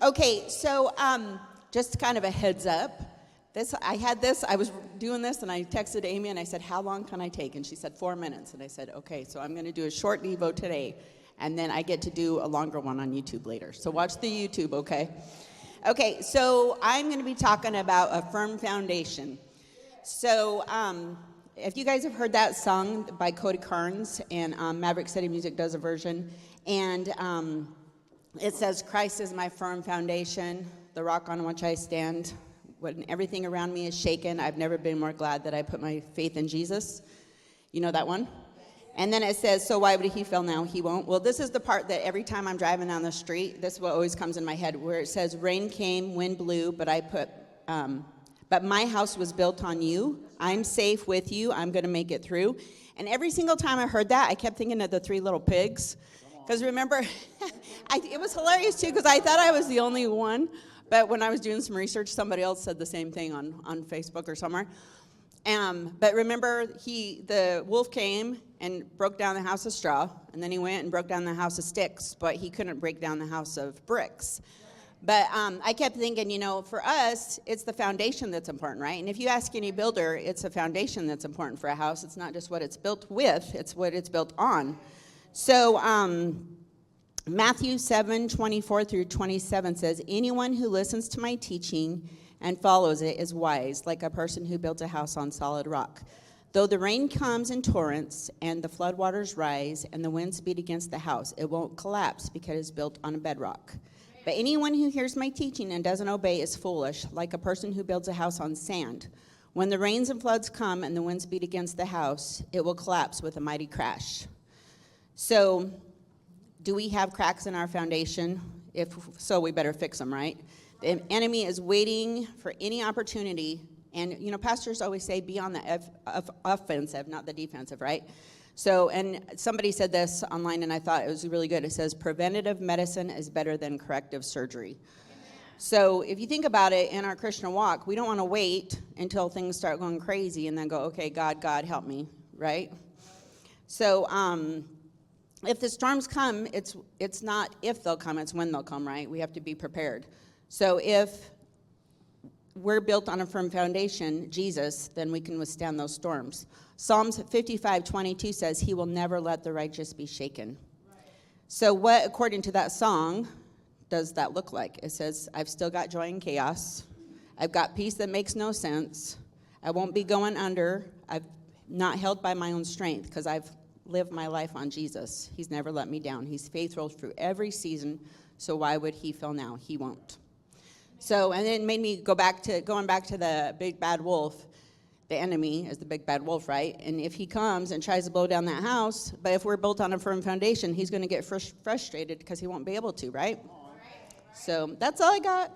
Okay, so just kind of a heads up. I was doing this, and I texted Amy, and I said, how long can I take? And she said, 4 minutes. And I said, okay, so I'm going to do a short Devo today, and then I get to do a longer one on YouTube later. So watch the YouTube, okay? Okay, so I'm going to be talking about a firm foundation. So if you guys have heard that song by Cody Carnes, and Maverick City Music does a version, and it says, Christ is my firm foundation, the rock on which I stand. When everything around me is shaken, I've never been more glad that I put my faith in Jesus. You know that one? And then it says, so why would he fail now? He won't. Well, this is the part that every time I'm driving down the street, this is what always comes in my head, where it says, rain came, wind blew, but my house was built on you. I'm safe with you. I'm going to make it through. And every single time I heard that, I kept thinking of the 3 little pigs. Because remember, it was hilarious, too, because I thought I was the only one. But when I was doing some research, somebody else said the same thing on Facebook or somewhere. But remember, the wolf came and broke down the house of straw, and then he went and broke down the house of sticks, but he couldn't break down the house of bricks. But I kept thinking, for us, it's the foundation that's important, right? And if you ask any builder, it's a foundation that's important for a house. It's not just what it's built with, it's what it's built on. So Matthew 7:24 through 27 says, anyone who listens to my teaching and follows it is wise, like a person who built a house on solid rock. Though the rain comes in torrents and the floodwaters rise and the winds beat against the house, it won't collapse because it's built on a bedrock. But anyone who hears my teaching and doesn't obey is foolish, like a person who builds a house on sand. When the rains and floods come and the winds beat against the house, it will collapse with a mighty crash. So, do we have cracks in our foundation? If so, we better fix them, right? The enemy is waiting for any opportunity. And, pastors always say, be on the offensive, not the defensive, right? So, and somebody said this online, and I thought it was really good. It says, preventative medicine is better than corrective surgery. So, if you think about it, in our Christian walk, we don't want to wait until things start going crazy and then go, okay, God, help me, right? So, if the storms come, it's not if they'll come, it's when they'll come, right? We have to be prepared. So if we're built on a firm foundation, Jesus, then we can withstand those storms. Psalms 55:22 says, he will never let the righteous be shaken. Right. So what, according to that song, does that look like? It says, I've still got joy in chaos. I've got peace that makes no sense. I won't be going under. I'm not held by my own strength because I've lived my life on Jesus. He's never let me down. He's faithful through every season, so why would he fail now? He won't. So, and it made me going back to the big bad wolf. The enemy is the big bad wolf, right? And if he comes and tries to blow down that house, but if we're built on a firm foundation, he's going to get frustrated because he won't be able to, right? So that's all I got.